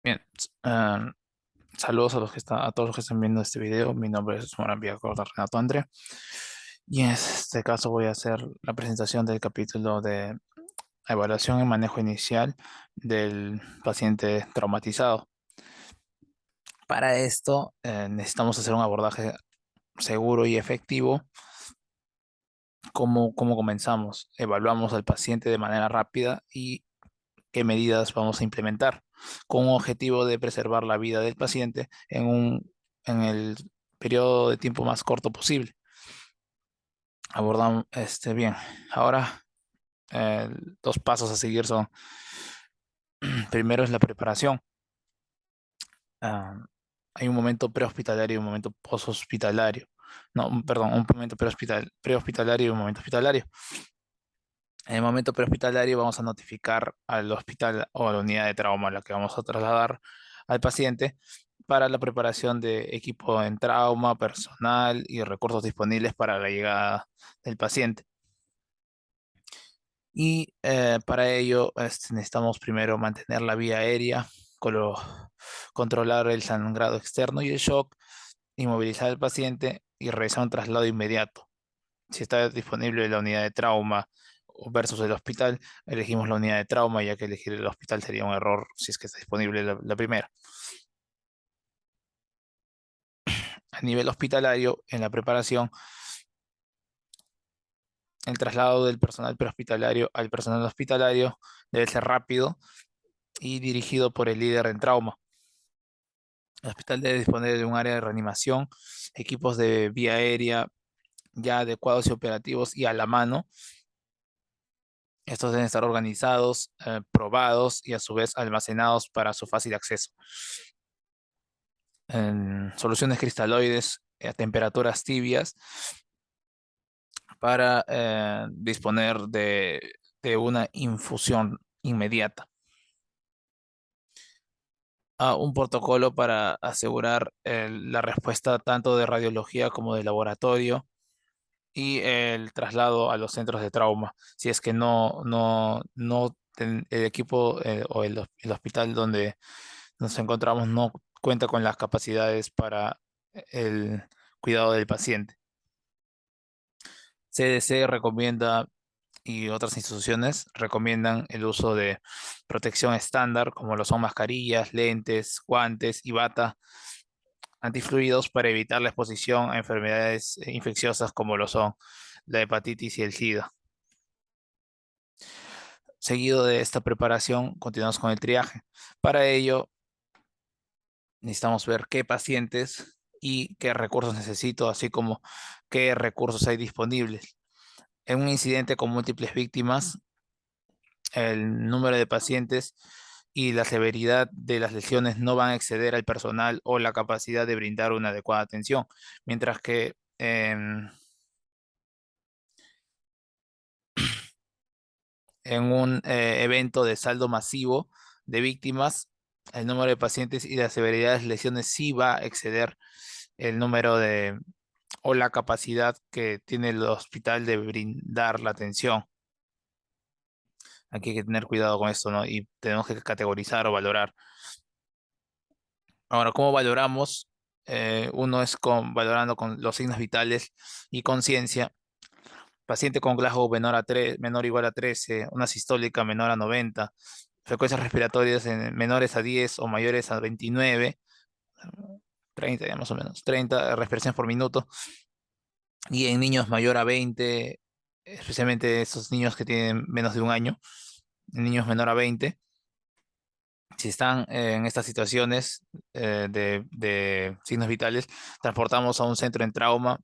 Bien, saludos a a todos los que están viendo este video. Mi nombre es Morán Villacorta Renato Andre. Y en este caso voy a hacer la presentación del capítulo de evaluación y manejo inicial del paciente traumatizado. Para esto, necesitamos hacer un abordaje seguro y efectivo. ¿Cómo comenzamos? Evaluamos al paciente de manera rápida y qué medidas vamos a implementar con un objetivo de preservar la vida del paciente en el periodo de tiempo más corto posible. Abordamos bien. Ahora, dos pasos a seguir son, primero es la preparación. Ah, Hay un momento prehospitalario y un momento poshospitalario. No, perdón, un momento prehospitalario y un momento hospitalario. En el momento prehospitalario vamos a notificar al hospital o a la unidad de trauma a la que vamos a trasladar al paciente para la preparación de equipo en trauma, personal y recursos disponibles para la llegada del paciente. Y para ello necesitamos primero mantener la vía aérea, colo- controlar el sangrado externo y el shock, inmovilizar al paciente y realizar un traslado inmediato. Si está disponible la unidad de trauma versus el hospital, elegimos la unidad de trauma, ya que elegir el hospital sería un error si es que está disponible la primera. A nivel hospitalario, en la preparación, el traslado del personal prehospitalario al personal hospitalario debe ser rápido y dirigido por el líder en trauma. El hospital debe disponer de un área de reanimación, equipos de vía aérea ya adecuados y operativos y a la mano. Estos deben estar organizados, probados y a su vez almacenados para su fácil acceso. En soluciones cristaloides a temperaturas tibias para disponer de una infusión inmediata. Un protocolo para asegurar la respuesta tanto de radiología como de laboratorio y el traslado a los centros de trauma, si es que el equipo o el hospital donde nos encontramos no cuenta con las capacidades para el cuidado del paciente. CDC recomienda y otras instituciones recomiendan el uso de protección estándar, como lo son mascarillas, lentes, guantes y bata antifluidos para evitar la exposición a enfermedades infecciosas como lo son la hepatitis y el SIDA. Seguido de esta preparación, continuamos con el triaje. Para ello, necesitamos ver qué pacientes y qué recursos necesito, así como qué recursos hay disponibles. En un incidente con múltiples víctimas, el número de pacientes y la severidad de las lesiones no van a exceder al personal o la capacidad de brindar una adecuada atención, mientras que en un evento de saldo masivo de víctimas, el número de pacientes y la severidad de las lesiones sí va a exceder el número de o la capacidad que tiene el hospital de brindar la atención. Aquí hay que tener cuidado con esto, ¿no? Y tenemos que categorizar o valorar. Ahora, ¿cómo valoramos? Uno es valorando con los signos vitales y conciencia. Paciente con Glasgow menor o igual a 13, una sistólica menor a 90, frecuencias respiratorias menores a 10 o mayores a 29, 30 ya más o menos, 30 respiraciones por minuto, y en niños mayor a 20, especialmente esos niños que tienen menos de un año, en niños menor a 20. Si están en estas situaciones de signos vitales, transportamos a un centro en trauma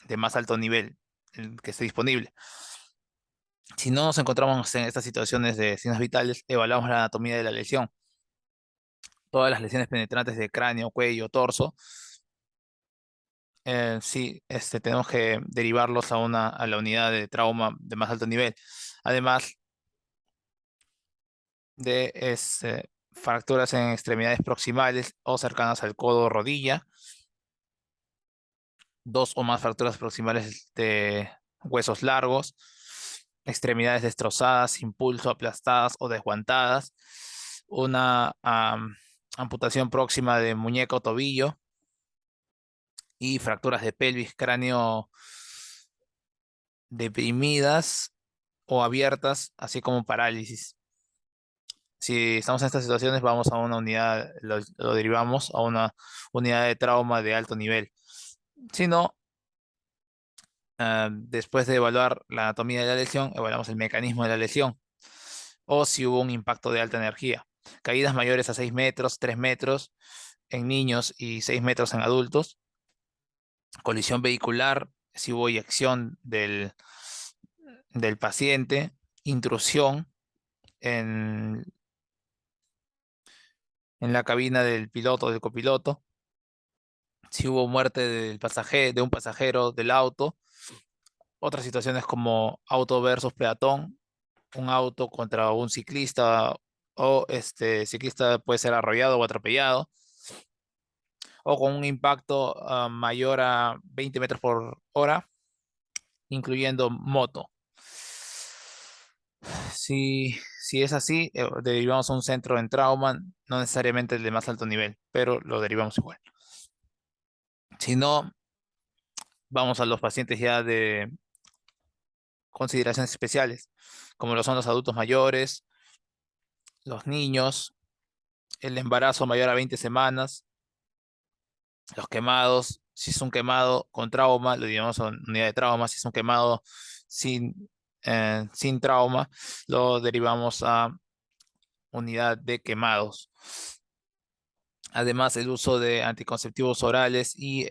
de más alto nivel, el que esté disponible. Si no nos encontramos en estas situaciones de signos vitales, evaluamos la anatomía de la lesión. Todas las lesiones penetrantes de cráneo, cuello, torso, sí, tenemos que derivarlos a la unidad de trauma de más alto nivel. Además de fracturas en extremidades proximales o cercanas al codo o rodilla, dos o más fracturas proximales de huesos largos, extremidades destrozadas, impulso, aplastadas o desguantadas, una amputación próxima de muñeca o tobillo y fracturas de pelvis, cráneo deprimidas o abiertas, así como parálisis. Si estamos en estas situaciones, vamos a una unidad, lo derivamos a una unidad de trauma de alto nivel. Si no, después de evaluar la anatomía de la lesión, evaluamos el mecanismo de la lesión o si hubo un impacto de alta energía. Caídas mayores a 6 metros, 3 metros en niños y 6 metros en adultos. Colisión vehicular, si hubo eyección del paciente. Intrusión en, en la cabina del piloto o del copiloto. Si hubo muerte del pasajero, de un pasajero del auto. Otras situaciones como auto versus peatón, un auto contra un ciclista o este ciclista puede ser arrollado o atropellado o con un impacto mayor a 20 metros por hora, incluyendo moto. Si es así, derivamos a un centro en trauma, no necesariamente el de más alto nivel, pero lo derivamos igual. Si no, vamos a los pacientes ya de consideraciones especiales, como lo son los adultos mayores, los niños, el embarazo mayor a 20 semanas, los quemados, si es un quemado con trauma, lo llevamos a unidad de trauma, si es un quemado sin trauma, lo derivamos a unidad de quemados. Además, el uso de anticonceptivos orales y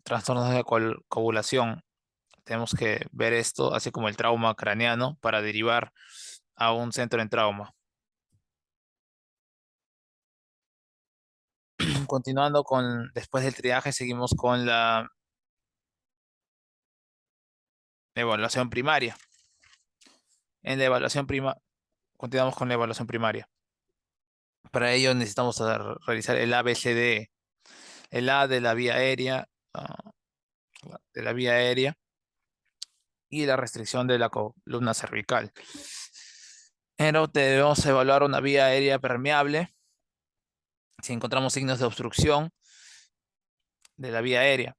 trastornos de coagulación. Tenemos que ver esto, así como el trauma craneano, para derivar a un centro en trauma. Continuando después del triaje, seguimos con la evaluación primaria. En la continuamos con la evaluación primaria. Para ello necesitamos realizar el ABCD, el A de la vía aérea, de la vía aérea y la restricción de la columna cervical. Pero debemos evaluar una vía aérea permeable si encontramos signos de obstrucción de la vía aérea,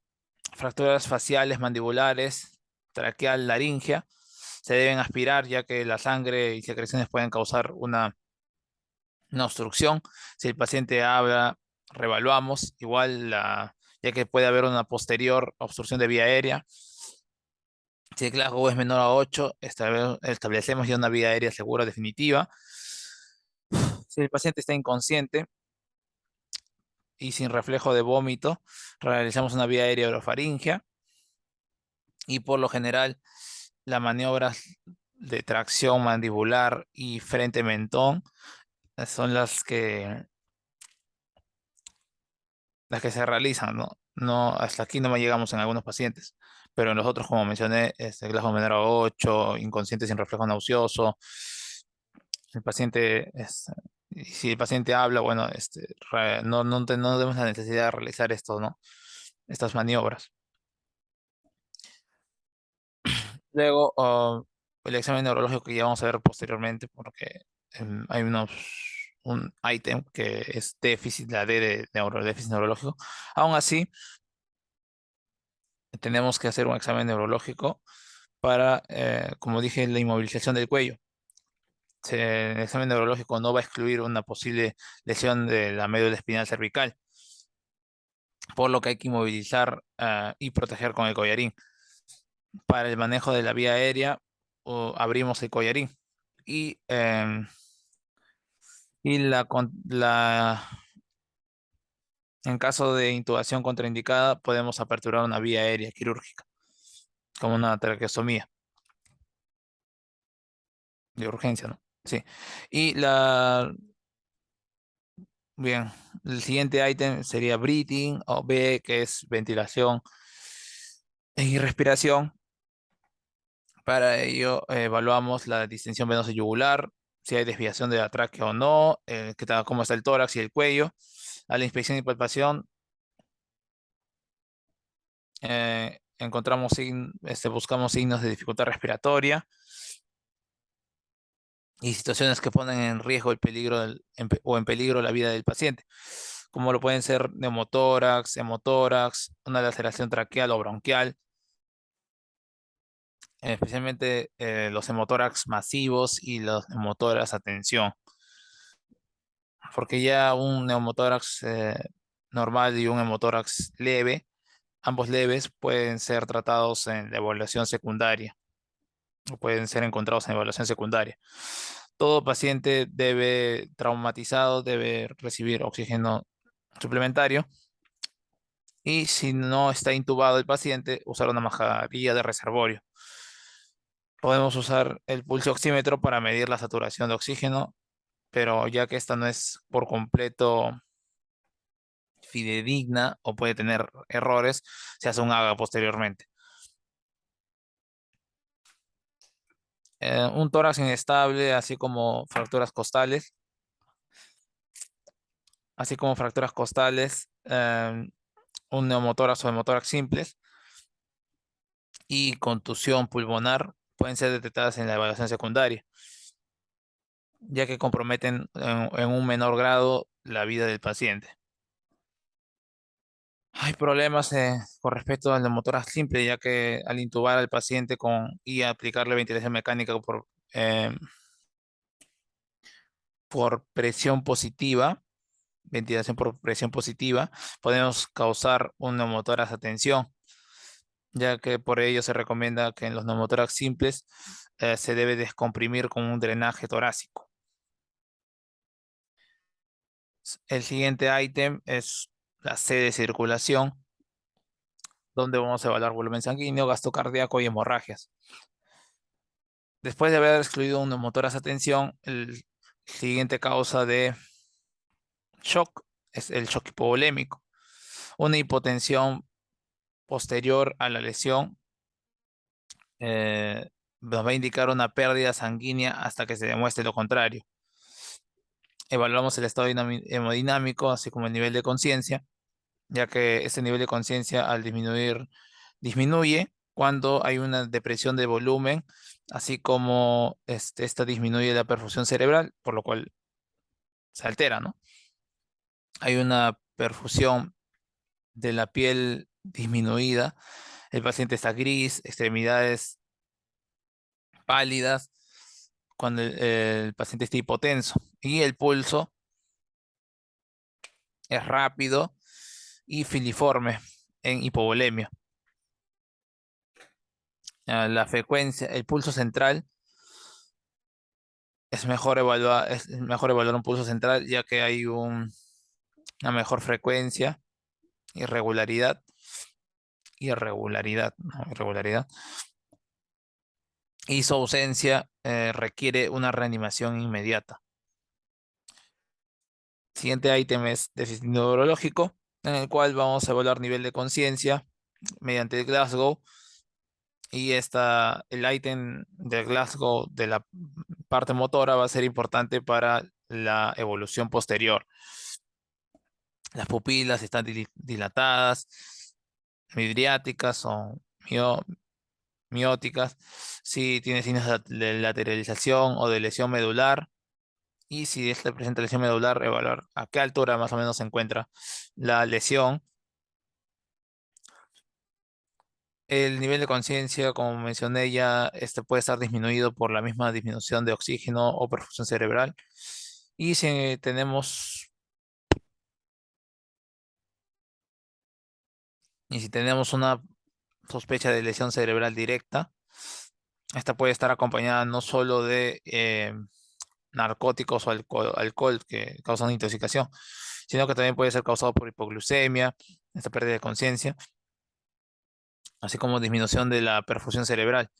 fracturas faciales, mandibulares, traqueal, laringea, se deben aspirar ya que la sangre y secreciones pueden causar una obstrucción. Si el paciente habla, revaluamos, ya que puede haber una posterior obstrucción de vía aérea. Si el Glasgow es menor a 8, establecemos ya una vía aérea segura definitiva. Si el paciente está inconsciente y sin reflejo de vómito, realizamos una vía aérea orofaringea y por lo general las maniobras de tracción mandibular y frente mentón son las que se realizan, ¿no? No, hasta aquí no llegamos en algunos pacientes, pero en los otros, como mencioné, Glasgow menor a 8, inconsciente sin reflejo nauseoso, el paciente, y si el paciente habla, bueno, no tenemos la necesidad de realizar esto, ¿no? Estas maniobras. Luego, el examen neurológico que ya vamos a ver posteriormente, porque hay un ítem que es déficit, la D de déficit neurológico. Aún así, tenemos que hacer un examen neurológico para, como dije, la inmovilización del cuello. El examen neurológico no va a excluir una posible lesión de la médula espinal cervical, por lo que hay que inmovilizar y proteger con el collarín. Para el manejo de la vía aérea, abrimos el collarín y, en caso de intubación contraindicada, podemos aperturar una vía aérea quirúrgica, como una traqueostomía de urgencia, ¿no? Sí. Y bien, el siguiente ítem sería breathing o B, que es ventilación y respiración. Para ello, evaluamos la distensión venosa yugular, si hay desviación de la tráquea o no, cómo está el tórax y el cuello. A la inspección y palpación, buscamos signos de dificultad respiratoria, y situaciones que ponen en riesgo el peligro o en peligro la vida del paciente, como lo pueden ser neumotórax, hemotórax, una laceración traqueal o bronquial, especialmente los hemotórax masivos y los neumotórax a tensión, porque ya un neumotórax normal y un hemotórax leve, ambos leves, pueden ser tratados en la evaluación secundaria o pueden ser encontrados en evaluación secundaria. Todo paciente traumatizado debe recibir oxígeno suplementario y si no está intubado el paciente, usar una mascarilla de reservorio. Podemos usar el pulso oxímetro para medir la saturación de oxígeno, pero ya que esta no es por completo fidedigna o puede tener errores, se hace un AGA posteriormente. Un tórax inestable, así como fracturas costales, un neumotórax o hemotórax simples y contusión pulmonar pueden ser detectadas en la evaluación secundaria, ya que comprometen en un menor grado la vida del paciente. Hay problemas con respecto al neumotórax simple, ya que al intubar al paciente y aplicarle ventilación mecánica por presión positiva, ventilación por presión positiva, podemos causar un neumotórax a tensión, ya que por ello se recomienda que en los neumotórax simples se debe descomprimir con un drenaje torácico. El siguiente ítem es la C de circulación, donde vamos a evaluar volumen sanguíneo, gasto cardíaco y hemorragias. Después de haber excluido un neumotórax a tensión, el siguiente causa de shock es el shock hipovolémico. Una hipotensión posterior a la lesión nos va a indicar una pérdida sanguínea hasta que se demuestre lo contrario. Evaluamos el estado hemodinámico, así como el nivel de conciencia, ya que ese nivel de conciencia al disminuye cuando hay una depresión de volumen, así como esta disminuye la perfusión cerebral, por lo cual se altera, ¿no? Hay una perfusión de la piel disminuida, el paciente está gris, extremidades pálidas, cuando el paciente está hipotenso y el pulso es rápido y filiforme en hipovolemia. La frecuencia, el pulso central es mejor evaluar un pulso central ya que hay una mejor frecuencia, irregularidad, ¿no? Irregularidad, y su ausencia requiere una reanimación inmediata. Siguiente ítem es déficit neurológico, en el cual vamos a evaluar nivel de conciencia mediante el Glasgow. Y el ítem del Glasgow de la parte motora va a ser importante para la evolución posterior. Las pupilas están dilatadas, midriáticas o mióticas. Si tiene signos de lateralización o de lesión medular. Y si esta presenta lesión medular, evaluar a qué altura más o menos se encuentra la lesión. El nivel de conciencia, como mencioné ya, este puede estar disminuido por la misma disminución de oxígeno o perfusión cerebral. Y si tenemos una sospecha de lesión cerebral directa, esta puede estar acompañada no solo de narcóticos o alcohol que causan intoxicación, sino que también puede ser causado por hipoglucemia, esta pérdida de conciencia, así como disminución de la perfusión cerebral,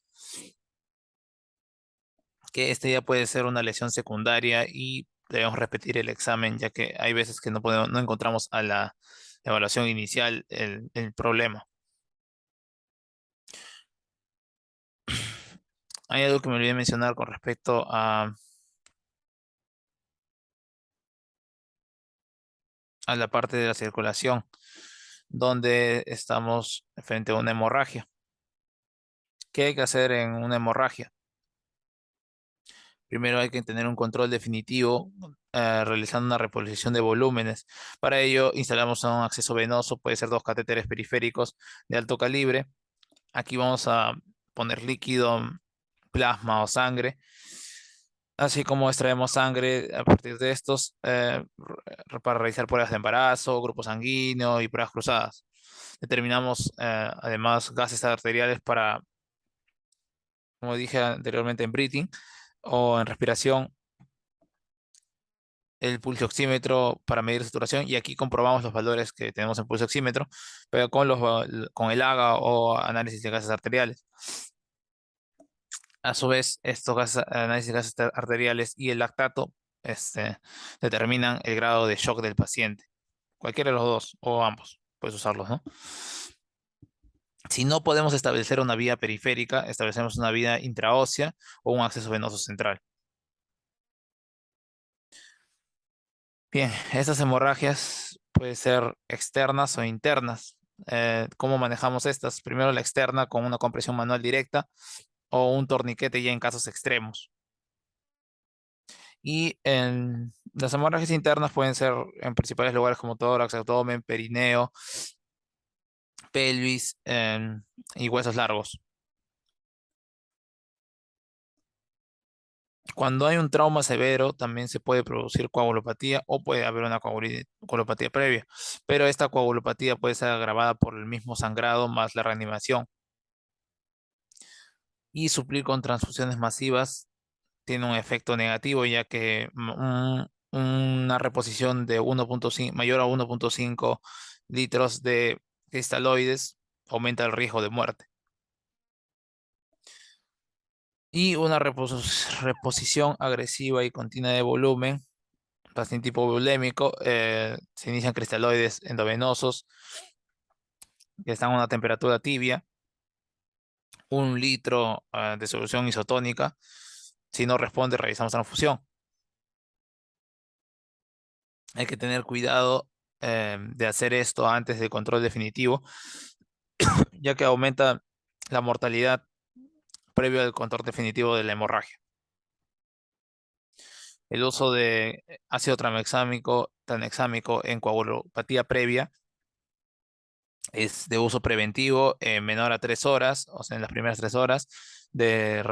que este ya puede ser una lesión secundaria y debemos repetir el examen, ya que hay veces que no encontramos a la evaluación inicial el problema. Hay algo que me olvidé mencionar con respecto a la parte de la circulación, donde estamos frente a una hemorragia. ¿Qué hay que hacer en una hemorragia? Primero hay que tener un control definitivo, realizando una reposición de volúmenes. Para ello instalamos un acceso venoso, puede ser dos catéteres periféricos de alto calibre. Aquí vamos a poner líquido, plasma o sangre, así como extraemos sangre a partir de estos para realizar pruebas de embarazo, grupo sanguíneo y pruebas cruzadas. Determinamos además gases arteriales para, como dije anteriormente, en breathing o en respiración, el pulso oxímetro para medir saturación, y aquí comprobamos los valores que tenemos en pulso oxímetro, pero con el AGA o análisis de gases arteriales. A su vez, estos análisis de gases arteriales y el lactato determinan el grado de shock del paciente. Cualquiera de los dos o ambos, puedes usarlos, ¿no? Si no podemos establecer una vía periférica, establecemos una vía intraósea o un acceso venoso central. Bien, estas hemorragias pueden ser externas o internas. ¿Cómo manejamos estas? Primero la externa con una compresión manual directa o un torniquete ya en casos extremos. Y en las hemorragias internas pueden ser en principales lugares como tórax, abdomen, perineo, pelvis y huesos largos. Cuando hay un trauma severo, también se puede producir coagulopatía o puede haber una coagulopatía previa, pero esta coagulopatía puede ser agravada por el mismo sangrado más la reanimación. Y suplir con transfusiones masivas tiene un efecto negativo, ya que una reposición de 1.5, mayor a 1.5 litros de cristaloides aumenta el riesgo de muerte. Y una reposición agresiva y continua de volumen, paciente hipovolémico, se inician cristaloides endovenosos que están a una temperatura tibia, 1 litro de solución isotónica. Si no responde, realizamos transfusión. Hay que tener cuidado de hacer esto antes del control definitivo, ya que aumenta la mortalidad previo al control definitivo de la hemorragia. El uso de ácido tranexámico en coagulopatía previa es de uso preventivo menor a 3 horas, o sea, en las primeras 3 horas de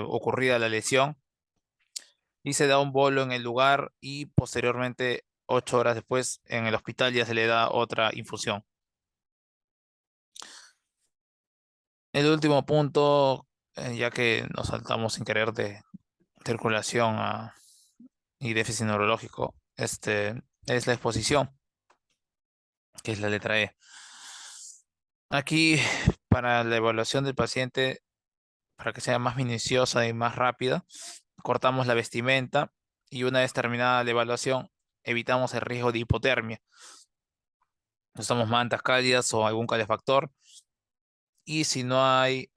ocurrida la lesión, y se da un bolo en el lugar y posteriormente, 8 horas después, en el hospital ya se le da otra infusión. El último punto, ya que nos saltamos sin querer de circulación y déficit neurológico, es la exposición, que es la letra E. Aquí, para la evaluación del paciente, para que sea más minuciosa y más rápida, cortamos la vestimenta y una vez terminada la evaluación, evitamos el riesgo de hipotermia. Usamos mantas cálidas o algún calefactor, y si no hay,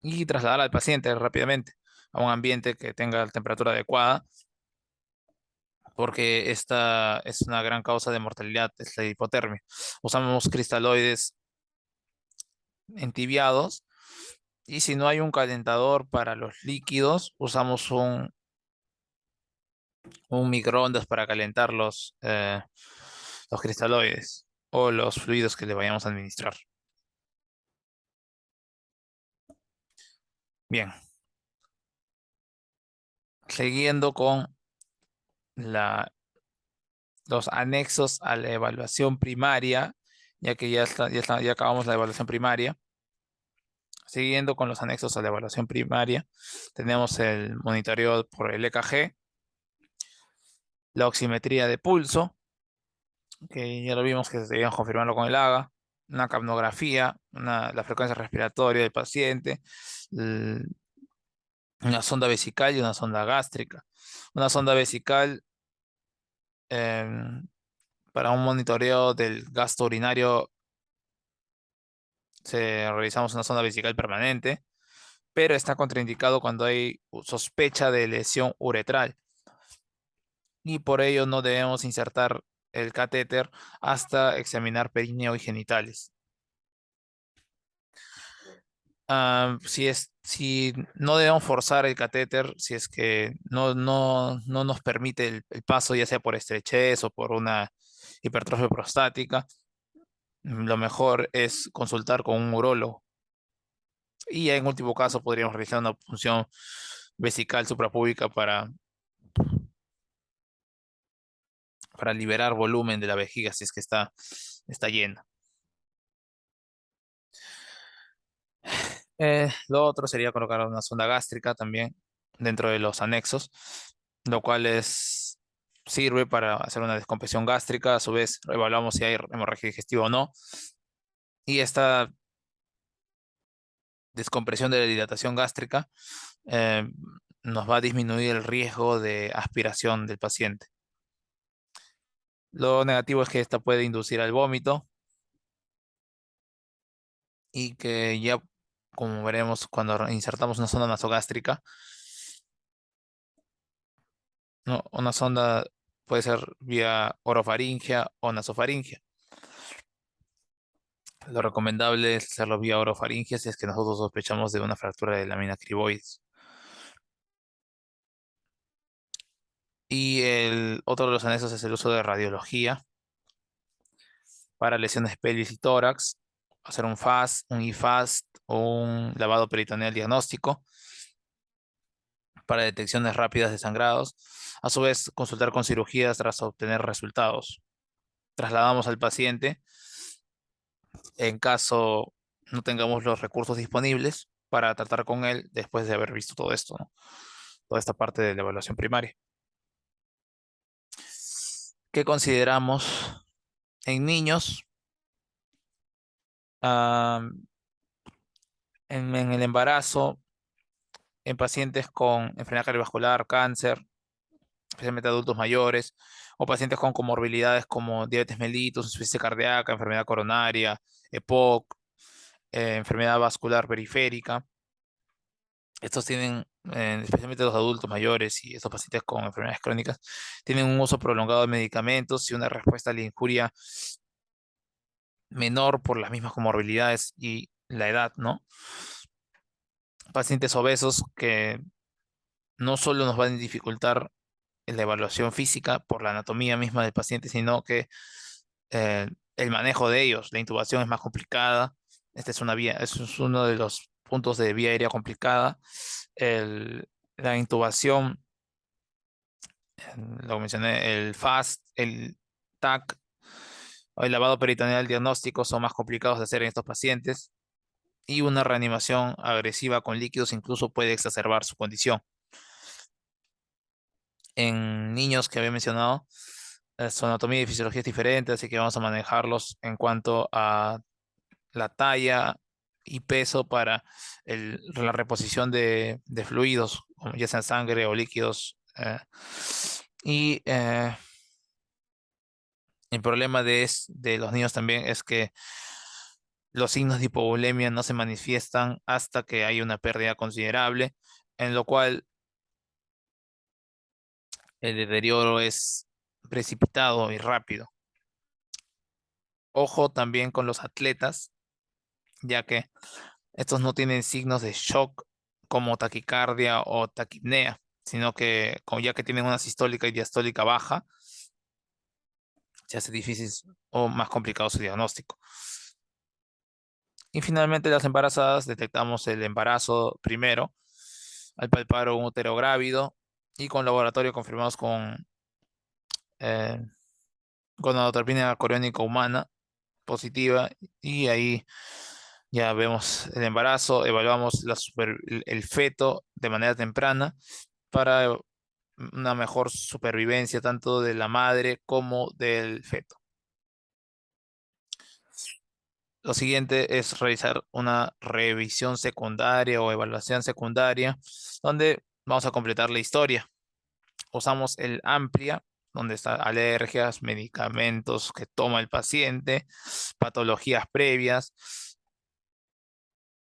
y trasladar al paciente rápidamente a un ambiente que tenga la temperatura adecuada, porque esta es una gran causa de mortalidad, es la hipotermia. Usamos cristaloides entibiados, y si no hay un calentador para los líquidos, usamos un microondas para calentar los cristaloides o los fluidos que le vayamos a administrar. Bien, siguiendo con la, los anexos a la evaluación primaria, ya que ya acabamos la evaluación primaria. Siguiendo con los anexos a la evaluación primaria, tenemos el monitoreo por el EKG, la oximetría de pulso, que ya lo vimos que debíamos confirmarlo con el AGA, una capnografía, la frecuencia respiratoria del paciente, l- una sonda vesical y una sonda gástrica. Una sonda vesical em, para un monitoreo del gasto urinario, realizamos una sonda vesical permanente, pero está contraindicado cuando hay sospecha de lesión uretral, y por ello no debemos insertar el catéter hasta examinar perineo y genitales. Si no debemos forzar el catéter, si es que no nos permite el paso, ya sea por estrechez o por una hipertrofia prostática, lo mejor es consultar con un urólogo. Y ya en último caso podríamos realizar una punción vesical suprapúbica para liberar volumen de la vejiga si es que está llena. Lo otro sería colocar una sonda gástrica también dentro de los anexos, lo cual sirve para hacer una descompresión gástrica. A su vez, evaluamos si hay hemorragia digestiva o no. Y esta descompresión de la dilatación gástrica eh, nos va a disminuir el riesgo de aspiración del paciente. Lo negativo es que esta puede inducir al vómito y que ya, como veremos cuando insertamos una sonda nasogástrica, ¿no? Una sonda puede ser vía orofaringia o nasofaringia. Lo recomendable es hacerlo vía orofaringia si es que nosotros sospechamos de una fractura de lámina criboides. Y el otro de los anexos es el uso de radiología para lesiones pelvis y tórax, hacer un FAST, un IFAST o un lavado peritoneal diagnóstico para detecciones rápidas de sangrados. A su vez, consultar con cirugías tras obtener resultados. Trasladamos al paciente en caso no tengamos los recursos disponibles para tratar con él después de haber visto todo esto, ¿no? Toda esta parte de la evaluación primaria. ¿Qué consideramos en niños? Ah, en el embarazo, en pacientes con enfermedad cardiovascular, cáncer, especialmente adultos mayores, o pacientes con comorbilidades como diabetes mellitus, insuficiencia cardíaca, enfermedad coronaria, EPOC, enfermedad vascular periférica. Estos tienen, especialmente los adultos mayores y estos pacientes con enfermedades crónicas, tienen un uso prolongado de medicamentos y una respuesta a la injuria menor por las mismas comorbilidades y la edad, ¿no? Pacientes obesos que no solo nos van a dificultar en la evaluación física por la anatomía misma del paciente, sino que eh, el manejo de ellos, la intubación es más complicada. Esta es una vía, es uno de los puntos de vía aérea complicada. La intubación, lo mencioné, el FAST, el TAC o el lavado peritoneal diagnóstico son más complicados de hacer en estos pacientes y una reanimación agresiva con líquidos incluso puede exacerbar su condición. En niños que había mencionado, su anatomía y fisiología es diferente, así que vamos a manejarlos en cuanto a la talla y peso para la reposición de fluidos, como ya sean sangre o líquidos. Y el problema de los niños también es que los signos de hipovolemia no se manifiestan hasta que hay una pérdida considerable, en lo cual el deterioro es precipitado y rápido. Ojo también con los atletas, ya que estos no tienen signos de shock como taquicardia o taquipnea, sino que ya que tienen una sistólica y diastólica baja, se hace difícil o más complicado su diagnóstico. Y finalmente, las embarazadas, detectamos el embarazo primero al palpar un útero grávido y con laboratorio confirmados eh, con gonadotropina coriónica humana positiva y ahí ya vemos el embarazo, evaluamos el feto de manera temprana para una mejor supervivencia tanto de la madre como del feto. Lo siguiente es realizar una revisión secundaria o evaluación secundaria, donde vamos a completar la historia. Usamos el AMPLIA, donde están alergias, medicamentos que toma el paciente, patologías previas,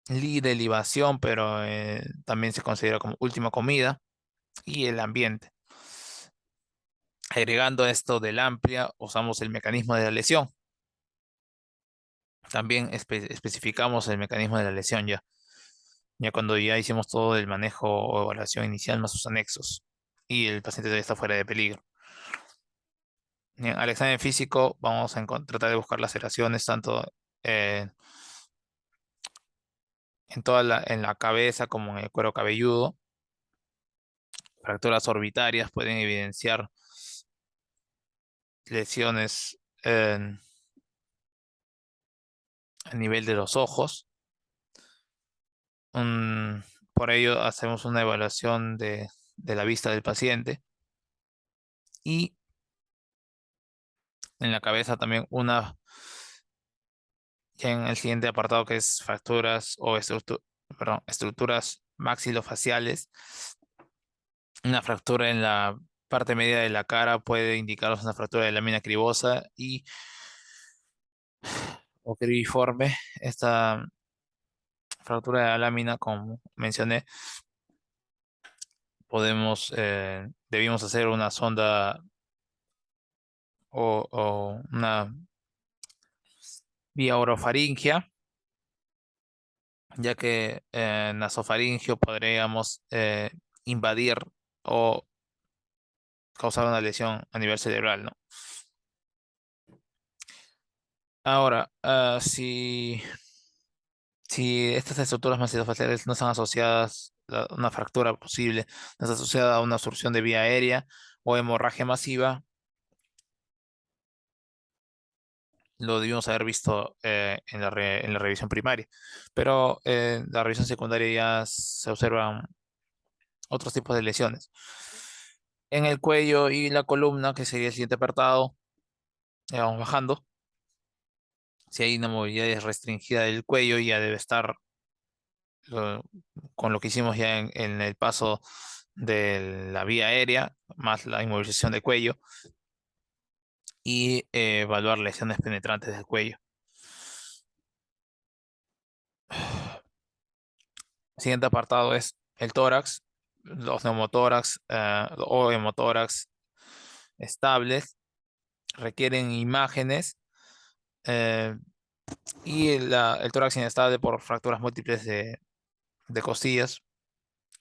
derivación, pero también se considera como última comida, y el ambiente. Agregando esto del AMPLIA, usamos el mecanismo de la lesión. También especificamos el mecanismo de la lesión ya. ya cuando ya hicimos todo el manejo o evaluación inicial más sus anexos y el paciente todavía está fuera de peligro. Bien, al examen físico vamos a tratar de buscar laceraciones tanto eh, en la cabeza como en el cuero cabelludo. Fracturas orbitarias pueden evidenciar lesiones a nivel de los ojos. Mm, por ello hacemos una evaluación de la vista del paciente y en la cabeza también ya en el siguiente apartado que es fracturas o perdón, estructuras maxilofaciales. Una fractura en la parte media de la cara puede indicarnos una fractura de lámina cribosa o cribiforme. Esta fractura de la lámina, como mencioné, debimos hacer una sonda o una vía orofaringia, ya que nasofaringio podríamos invadir o causar una lesión a nivel cerebral, ¿no? Ahora, si estas estructuras maxilofaciales no están asociadas a una fractura posible, no está asociada a una obstrucción de vía aérea o hemorragia masiva, lo debimos haber visto en la revisión primaria. Pero en la revisión secundaria ya se observan otros tipos de lesiones. En el cuello y la columna, que sería el siguiente apartado, vamos bajando. Si hay una movilidad restringida del cuello, ya debe estar lo- con lo que hicimos ya en el paso de la vía aérea, más la inmovilización del cuello y evaluar lesiones penetrantes del cuello. El siguiente apartado es el tórax, los neumotórax o hemotórax estables requieren imágenes eh, y el tórax inestable por fracturas múltiples de costillas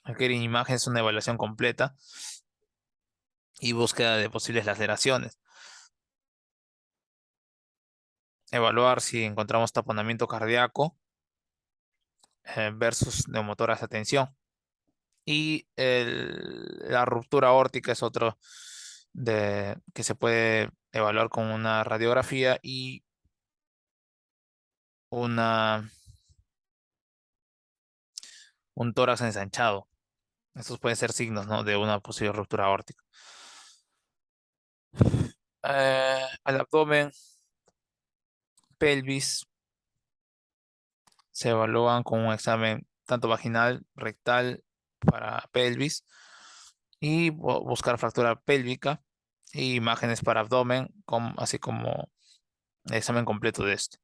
requieren imágenes, una evaluación completa y búsqueda de posibles laceraciones. Evaluar si encontramos taponamiento cardíaco versus neumotórax de tensión. Y la ruptura aórtica es otro que se puede evaluar con una radiografía y una, un tórax ensanchado. Estos pueden ser signos, ¿no?, de una posible ruptura aórtica. Al abdomen, pelvis, se evalúan con un examen tanto vaginal, rectal para pelvis y buscar fractura pélvica e imágenes para abdomen, así como el examen completo de este.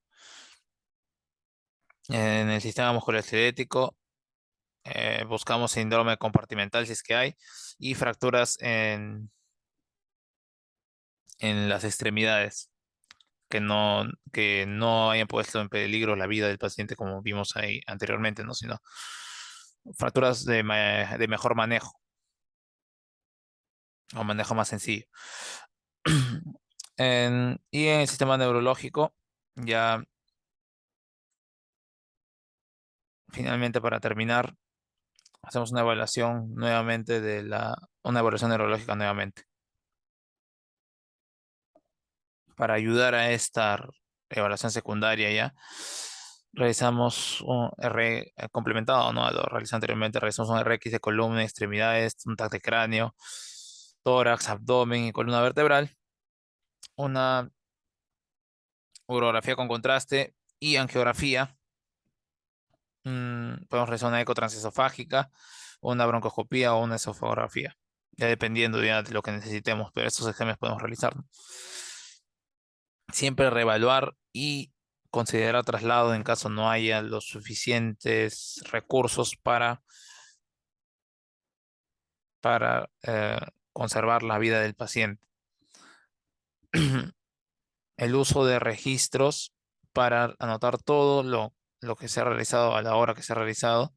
En el sistema musculoesquelético buscamos síndrome compartimental si es que hay y fracturas en las extremidades que no hayan puesto en peligro la vida del paciente como vimos ahí anteriormente, ¿no? Sino fracturas de mejor manejo o manejo más sencillo. Y en el sistema neurológico, ya finalmente para terminar, hacemos una evaluación nuevamente una evaluación neurológica nuevamente para ayudar a esta evaluación secundaria ya. Realizamos un R complementado, ¿no?, a lo realizado anteriormente. Realizamos un RX de columna, extremidades, un TAC de cráneo, tórax, abdomen y columna vertebral. Una urografía con contraste y angiografía. Podemos realizar una eco transesofágica, una broncoscopía o una esofografía, ya dependiendo ya de lo que necesitemos, pero estos exámenes podemos realizar, ¿no? Siempre reevaluar y considerar traslado en caso no haya los suficientes recursos para conservar la vida del paciente. El uso de registros para anotar todo lo que se ha realizado a la hora que se ha realizado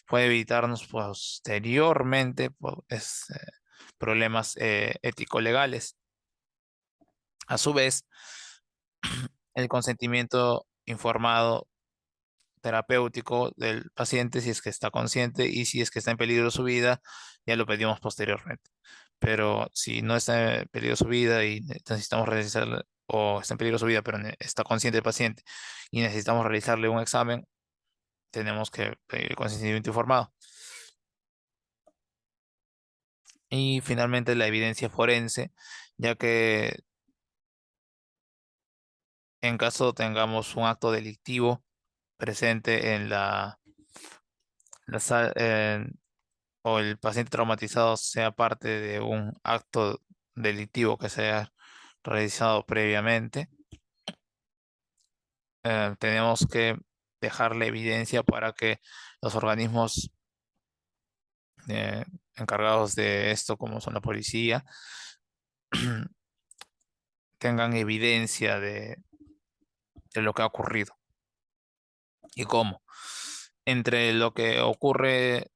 puede evitarnos posteriormente pues, problemas ético-legales. A su vez, el consentimiento informado terapéutico del paciente, si es que está consciente y si es que está en peligro su vida, ya lo pedimos posteriormente. Pero si no está en peligro su vida y necesitamos realizar, o está en peligro su vida, pero está consciente el paciente y necesitamos realizarle un examen, tenemos que pedir consentimiento informado. Y finalmente la evidencia forense, ya que en caso tengamos un acto delictivo presente en la sa- en- o el paciente traumatizado sea parte de un acto delictivo que se haya realizado previamente, tenemos que dejar la evidencia para que los organismos eh, encargados de esto, como son la policía, tengan evidencia de lo que ha ocurrido y cómo. Entre lo que ocurre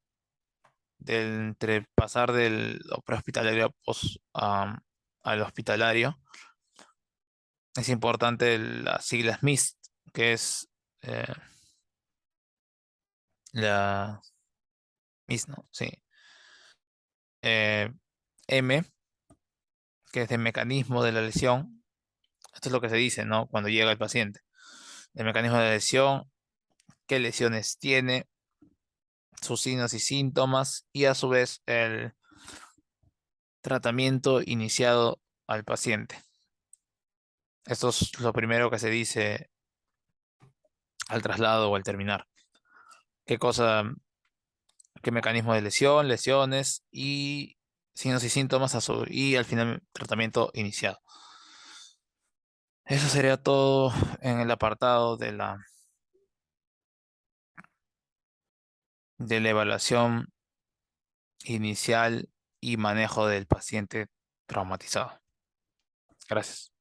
entre pasar del lo prehospitalario al hospitalario, es importante las siglas MIST, que es eh, la MIST, ¿no? Sí. Eh, M, que es el mecanismo de la lesión. Esto es lo que se dice, ¿no? Cuando llega el paciente. El mecanismo de la lesión, qué lesiones tiene, sus signos y síntomas, y a su vez el tratamiento iniciado al paciente. Esto es lo primero que se dice al traslado o al terminar. ¿Qué cosa, qué mecanismo de lesión, lesiones y signos y síntomas y al final tratamiento iniciado? Eso sería todo en el apartado de la evaluación inicial y manejo del paciente traumatizado. Gracias.